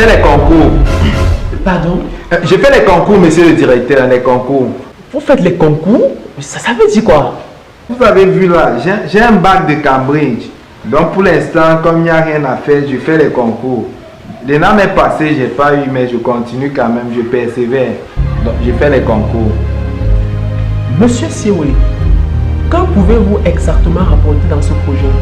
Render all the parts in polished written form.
fais les concours. Pardon? Je fais les concours, monsieur le directeur, les concours. Vous faites les concours? Ça veut dire quoi? Vous avez vu là, j'ai un bac de Cambridge. Donc pour l'instant, comme il n'y a rien à faire, je fais les concours. L'année passée, j'ai pas eu, mais je continue quand même, je persévère. Donc je fais les concours. Monsieur Siwe, quand pouvez-vous exactement rapporter dans ce projet?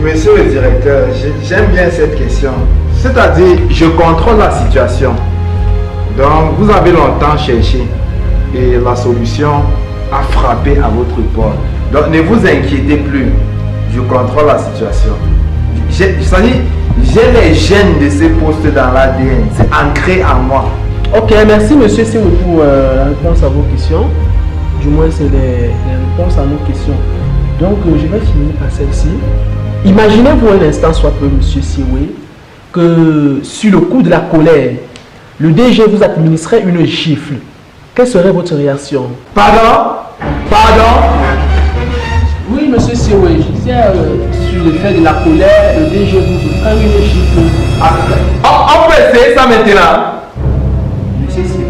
Monsieur le directeur, j'aime bien cette question. C'est-à-dire, je contrôle la situation. Donc, vous avez longtemps cherché et la solution a frappé à votre porte. Donc, ne vous inquiétez plus. Je contrôle la situation. C'est-à-dire, j'ai les gènes de ces postes dans l'ADN. C'est ancré en moi. Ok, merci monsieur Siwe pour la réponse à vos questions. Du moins, c'est les réponses à nos questions. Donc, je vais finir par celle-ci. Imaginez-vous un instant, soit peu, monsieur Siwe, que sur le coup de la colère, le DG vous administrait une gifle. Quelle serait votre réaction? Pardon? Pardon? Oui, monsieur Siwe, je disais sur le fait de la colère, le DG vous offrait une gifle. On peut essayer ça maintenant. Monsieur Siwe.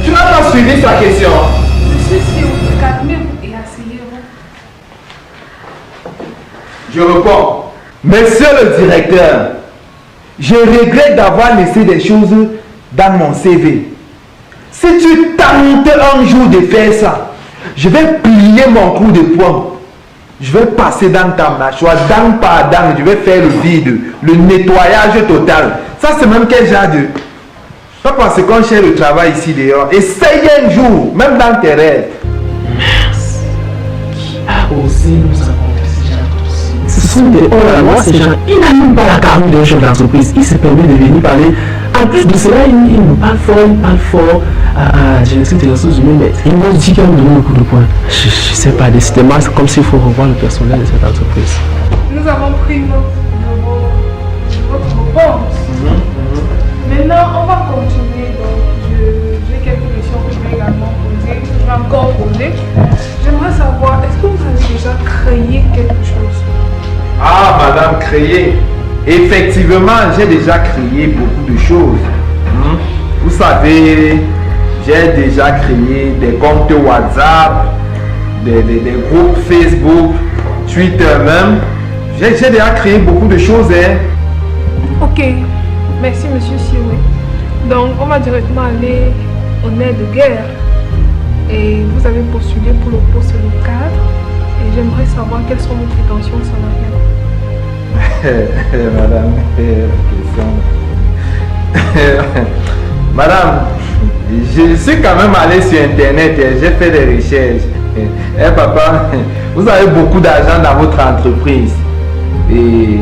Tu n'as pas suivi sa question. Monsieur Siwe, calmez-vous et asseyez-vous. Je réponds. Monsieur le directeur, je regrette d'avoir laissé des choses dans mon CV. Si tu tentes un jour de faire ça, je vais plier mon coup de poing. Je vais passer dans ta mâchoire, dent par dent, je vais faire le vide, le nettoyage total. Ça, c'est même quel genre de... Pas parce qu'on cherche le travail ici dehors. Essaye un jour, même dans tes rêves. Mince. Qui a osé nous apporter ces gens? Ce sont des hors-la-loi, ces gens. Ils n'animent pas la carrière d'un chef d'entreprise. Il se permet de venir parler. En plus de cela, il nous parle fort à Génétique des ressources humaines. Mais il nous dit qu'il va nous donner un coup de poing. Je ne sais pas, décidément, c'est comme s'il faut revoir le personnel de cette entreprise. Nous avons pris note de votre réponse. Maintenant, on va continuer. Donc, j'ai quelques questions que je vais également poser, que je vais encore poser. J'aimerais savoir, est-ce que vous avez déjà créé quelque chose? Ah, madame, créer. Effectivement, j'ai déjà créé beaucoup de choses. Vous savez, j'ai déjà créé des comptes WhatsApp, des groupes Facebook, Twitter même. J'ai déjà créé beaucoup de choses. Ok, merci monsieur Siwe. Donc, on va directement aller au nerf de guerre. Et vous avez postulé pour le poste de cadre. Et j'aimerais savoir quelles sont vos prétentions salariales. Madame, madame, je suis quand même allé sur internet et j'ai fait des recherches. Papa, vous avez beaucoup d'argent dans votre entreprise. Et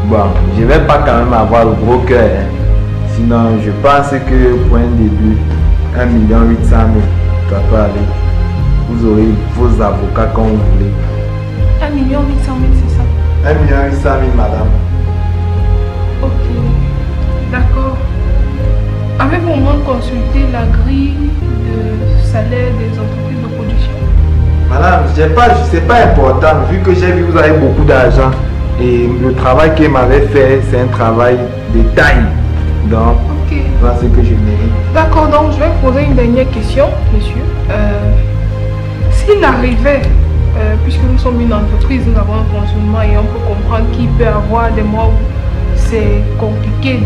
bon, je ne vais pas quand même avoir le gros cœur. Sinon, je pense que pour un début, 1 800 000, ça peut aller. Vous aurez vos avocats quand vous voulez. 1 800 000, c'est ça? 1 800 000, madame. Ok, d'accord. Avez-vous au moins consulté la grille de salaire des entreprises de production? Madame, c'est pas important, vu que j'ai vu que vous avez beaucoup d'argent et le travail qu'il m'avait fait, c'est un travail de taille. Donc, voilà ce que je mérite. D'accord, donc je vais poser une dernière question, monsieur. S'il arrivait, puisque nous sommes une entreprise, nous avons un fonctionnement et on peut comprendre qu'il peut y avoir des mois où c'est compliqué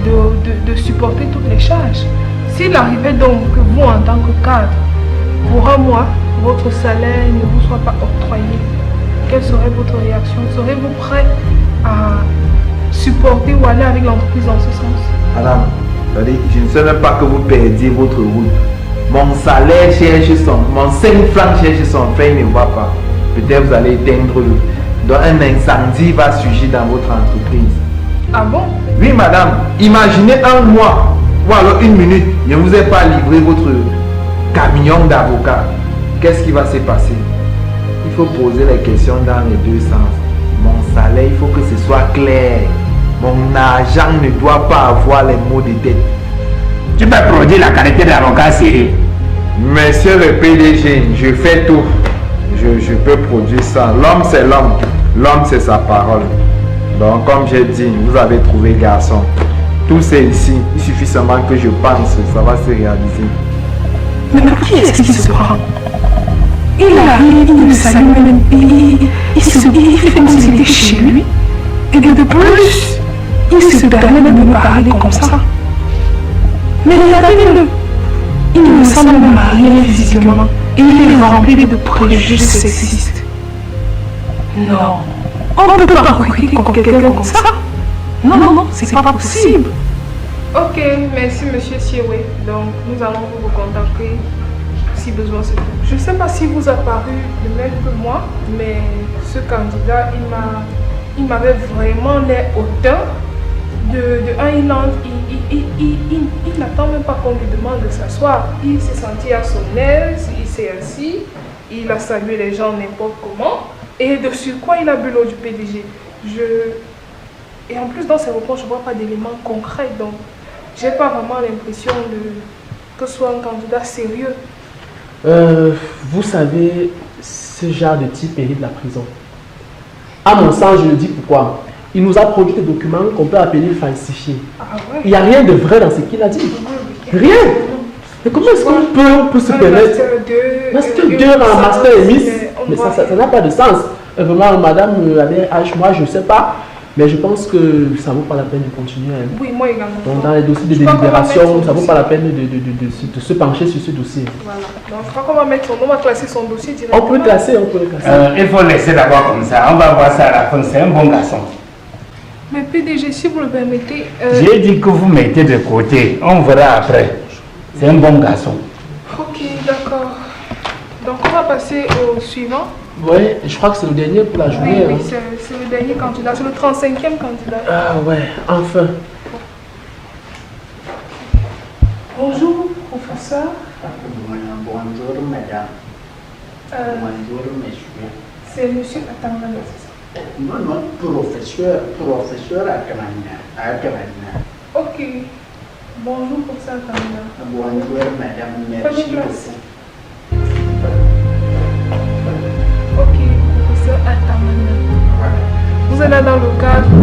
de supporter toutes les charges. S'il arrivait donc que vous, en tant que cadre, pour un mois, votre salaire ne vous soit pas octroyé, quelle serait votre réaction? Serez-vous prêt à supporter ou aller avec l'entreprise dans ce sens? Madame, je ne sais même pas que vous perdiez votre route. Mon salaire cherche mon 5 francs cherche son frère, il ne voit pas. Peut-être vous allez éteindre donc un incendie va surgir dans votre entreprise. Ah bon? Oui, madame. Imaginez un mois ou alors 1 minute, je ne vous ai pas livré votre camion d'avocat. Qu'est-ce qui va se passer? Il faut poser les questions dans les deux sens. Mon salaire, il faut que ce soit clair. Mon argent ne doit pas avoir les mots de tête. Tu peux produire la qualité d'avocat sérieux. Monsieur le PDG, je fais tout. Je peux produire ça. L'homme, c'est l'homme. L'homme, c'est sa parole. Donc, comme j'ai dit, vous avez trouvé garçon. Tout c'est ici. Il suffit seulement que je pense, ça va se réaliser. Mais qui est-ce qui se prend? Il arrive, il me salue même, il fait comme s'il était chez lui. Et de plus, il se permet de me parler comme ça. Mais regardez-le, il ne me semble même rien physiquement. Et il est rempli de préjugés sexistes. Non, on ne peut pas recruter quelqu'un comme ça. Non, c'est pas possible. Ok, merci monsieur Siewé. Donc nous allons vous recontacter si besoin c'est tout. Je ne sais pas si vous a paru le même que moi, mais ce candidat, il m'avait vraiment l'air hautain. Il n'attend même pas qu'on lui demande de s'asseoir. Il s'est senti à son aise, il s'est assis, il a salué les gens n'importe comment. Et de surcroît, il a bu l'eau du PDG. Et en plus, dans ses reproches, je ne vois pas d'éléments concrets. Donc, je n'ai pas vraiment l'impression que ce soit un candidat sérieux. Vous savez, ce genre de type mérite la prison. À mon sens, je le dis pourquoi. Il nous a produit des documents qu'on peut appeler falsifiés. Ah ouais. Il n'y a rien de vrai dans ce qu'il a dit. Rien. Mais comment est-ce qu'on peut se permettre Master 2 en Master Miss? Mais ça n'a pas de sens. Vraiment, madame avait H, moi je ne sais pas. Mais je pense que ça ne vaut pas la peine de continuer. Hein. Oui, moi également. Donc, dans les dossiers de délibération, ça ne vaut pas la peine de se pencher sur ce dossier. Voilà. Donc, je crois qu'on va mettre son nom, on va classer son dossier directement. On peut le classer. Il faut laisser d'abord comme ça. On va voir ça à la fin. C'est un bon garçon. Mais PDG, si vous le permettez... J'ai dit que vous mettez de côté. On verra après. C'est un bon garçon. Ok, d'accord. Donc, on va passer au suivant. Oui, je crois que c'est le dernier pour la journée. Oui, c'est le dernier candidat, c'est le 35e candidat. Ah ouais, enfin. Bonjour, professeur. Bonjour, madame. Bonjour, monsieur. C'est monsieur Atangana, c'est ça? Non, professeur Atangana. Ok. Bonjour, professeur Atangana. Bonjour, madame. Merci beaucoup. Ok, professeur Atangana. Vous êtes là dans le cadre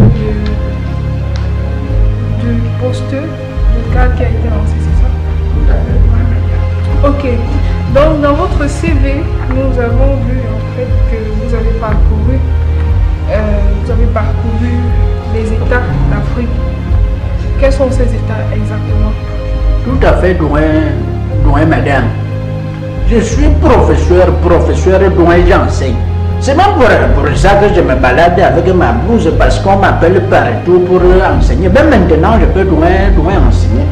du poste, le cadre qui a été lancé, c'est ça? Tout à fait, madame. Ok. Donc, dans votre CV, nous avons vu en fait que vous avez parcouru les États d'Afrique. Quels sont ces États exactement? Tout à fait, doyen, madame. Je suis professeur dont j'enseigne. C'est même pour ça que je me balade avec ma blouse parce qu'on m'appelle partout pour enseigner. Même maintenant, je peux doyen enseigner.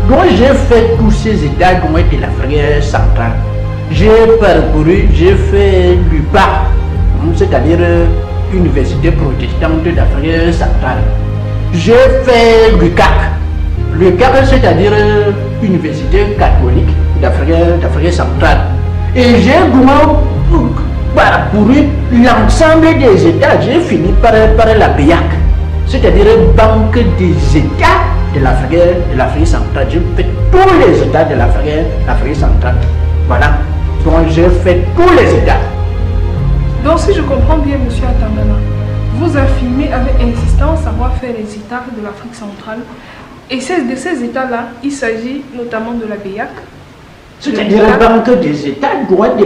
Donc j'ai fait tous ces états de l'Afrique centrale. J'ai fait l'UPA, c'est-à-dire Université protestante d'Afrique centrale. J'ai fait l'UCAC. L'UCAC, c'est-à-dire Université catholique d'Afrique centrale. Et j'ai parcouru l'ensemble des États. J'ai fini par la BIAC, c'est-à-dire Banque des États de l'Afrique centrale. J'ai fait tous les États de l'Afrique centrale. Voilà. Donc j'ai fait tous les États. Donc si je comprends bien, monsieur Atangana, vous affirmez avec insistance avoir fait les États de l'Afrique centrale. Et de ces États-là, il s'agit notamment de la BIAC. C'est-à-dire la Banque des États, droit de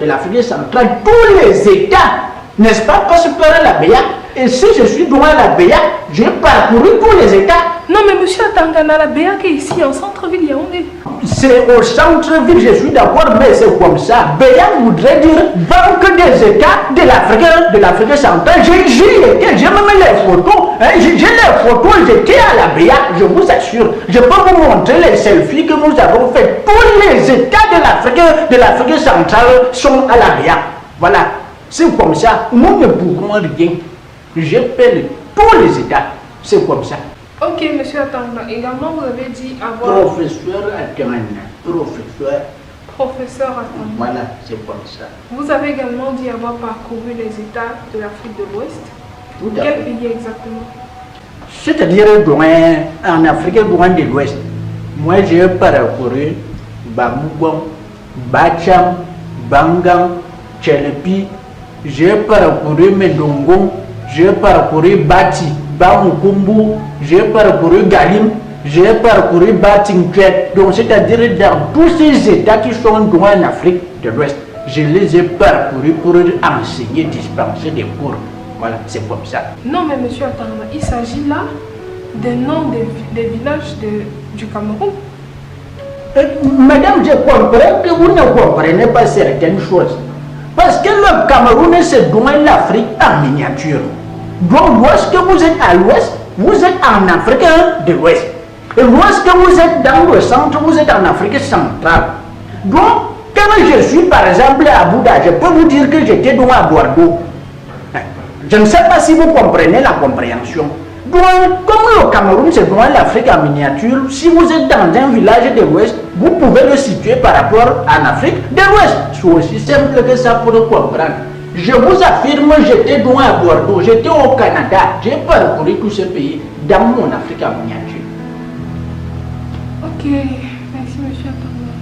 l'Afrique centrale, tous les États, n'est-ce pas, passent par la BIAC. Et si je suis droit à la BIAC, j'ai parcouru tous les États. Non mais monsieur Atangana, la BIAC est ici en centre-ville Yaoundé. C'est au centre-ville, je suis d'accord, mais c'est comme ça. BIAC voudrait dire Banque des États de l'Afrique centrale. J'y étais, j'ai même les photos. J'ai les photos, j'étais à la BIAC, je vous assure. Je peux vous montrer les selfies que nous avons fait. Tous les États de l'Afrique centrale sont à la BIAC. Voilà, c'est comme ça. Nous ne pourrons rien. J'ai fait tous les États. C'est comme ça. Ok, monsieur Atangana. Également, vous avez dit avoir... Professeur Atangana. Professeur Atangana. Voilà, c'est comme ça. Vous avez également dit avoir parcouru les États de l'Afrique de l'Ouest. Quel pays exactement? C'est-à-dire en Afrique de l'Ouest. Moi, j'ai parcouru Bamougon, Bacham, Bangang, Tchelepi. J'ai parcouru Medongo, j'ai parcouru Bati, Bamukumbu, j'ai parcouru Galim, j'ai parcouru Batingtuet. Donc, c'est-à-dire dans tous ces États qui sont loin en Afrique de l'Ouest, je les ai parcourus pour enseigner, dispenser des cours. Voilà, c'est comme ça. Non, mais monsieur Atanga, il s'agit là des noms des villages du Cameroun. Madame, je comprends que vous ne comprenez pas certaines choses. Parce que le Cameroun, c'est loin l'Afrique en miniature. Donc, lorsque vous êtes à l'ouest, vous êtes en Afrique de l'Ouest. Et lorsque vous êtes dans le centre, vous êtes en Afrique centrale. Donc, quand je suis par exemple à Bouddha, je peux vous dire que j'étais loin à Bordeaux. Je ne sais pas si vous comprenez la compréhension. Donc, comme le Cameroun, c'est loin l'Afrique en miniature, si vous êtes dans un village de l'Ouest, vous pouvez le situer par rapport à l'Afrique de l'Ouest. C'est aussi simple que ça pour le comprendre. Je vous affirme, j'étais loin à Bordeaux, j'étais au Canada, j'ai parcouru tous ces pays dans mon Afrique en miniature. Ok, merci monsieur Atanga.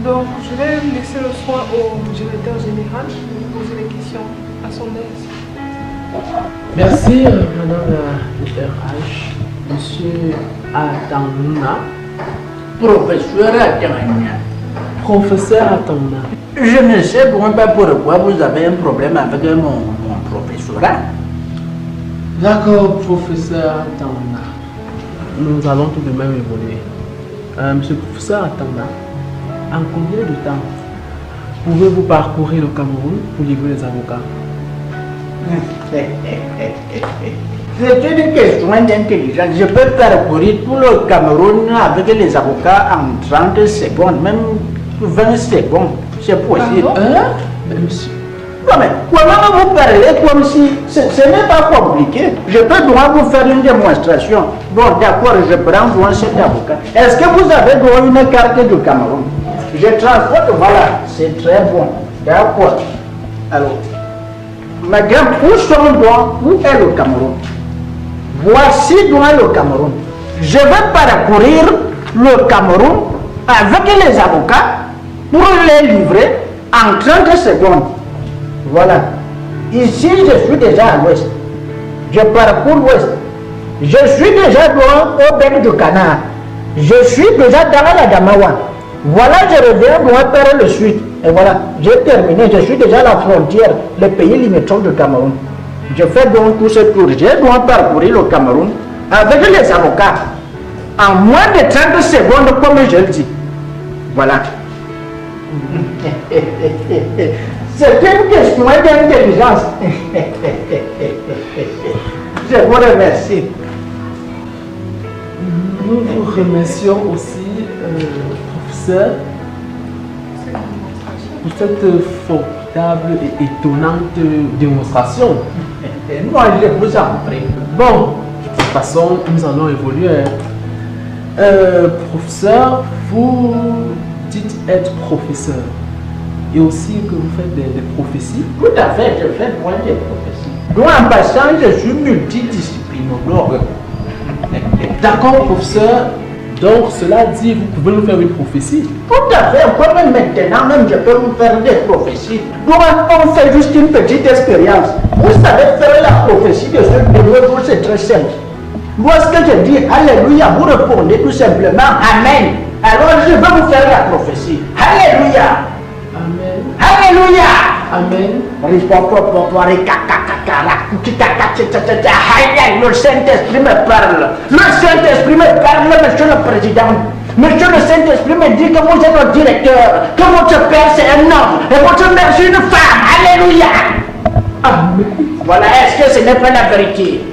Donc, je vais laisser le soin au directeur général de poser les questions à son aise. Merci, madame la RH. Monsieur Atanga. Professeur Atanga. Professeur Atanga. Je ne sais pas pourquoi vous avez un problème avec mon professorat. D'accord, professeur Atanga. Nous allons tout de même évoluer. Monsieur le professeur Atanga, en combien de temps pouvez-vous parcourir le Cameroun pour livrer les avocats? C'est une question d'intelligence. Je peux parcourir tout le Cameroun avec les avocats en 30 secondes, même 20 secondes. C'est possible. Mais monsieur... Non, mais comment vous parlez comme si ce n'est pas compliqué? Je peux droit vous faire une démonstration. Bon, d'accord, je prends droit cet avocat. Est-ce que vous avez droit une carte du Cameroun? Je transporte, voilà, c'est très bon. D'accord. Alors, madame, où sont droit? Où est le Cameroun? Voici droit le Cameroun. Je vais parcourir le Cameroun avec les avocats pour les livrer en 30 secondes. Voilà. Ici, je suis déjà à l'ouest. Je parcours l'ouest. Je suis déjà au bec du canard. Je suis déjà dans la Damawa. Voilà, je reviens droit vers le sud. Et voilà, j'ai terminé. Je suis déjà à la frontière, le pays limitrophe du Cameroun. Je fais donc tout ce tour. Je dois parcourir le Cameroun avec les avocats en moins de 30 secondes, comme je le dis. Voilà. C'est une question d'intelligence. Je vous remercie. Nous vous remercions aussi, professeur, pour cette formidable et étonnante démonstration. Moi, je vous en prie. Bon, de toute façon, nous allons évoluer. Professeur, vous dites être professeur et aussi que vous faites des prophéties. Tout à fait, je fais moi des prophéties. Donc, en passant, je suis multidisciplinologue. D'accord, professeur. Donc, cela dit, vous pouvez nous faire une prophétie. Tout à fait, comme maintenant, même je peux vous faire des prophéties. Donc, on fait juste une petite expérience. Vous savez faire la prophétie de ce nouveau, c'est très simple. Lorsque je dis Alléluia, vous répondez tout simplement Amen. Alors, je vais vous faire la prophétie. Alléluia. Amen. Alléluia. Amen. Le Saint-Esprit me parle. Le Saint-Esprit me parle, monsieur le Président. Monsieur le Saint-Esprit me dit que vous êtes le directeur, que votre père c'est un homme et votre mère c'est une femme. Alléluia. Amen. Voilà, est-ce que ce n'est pas la vérité?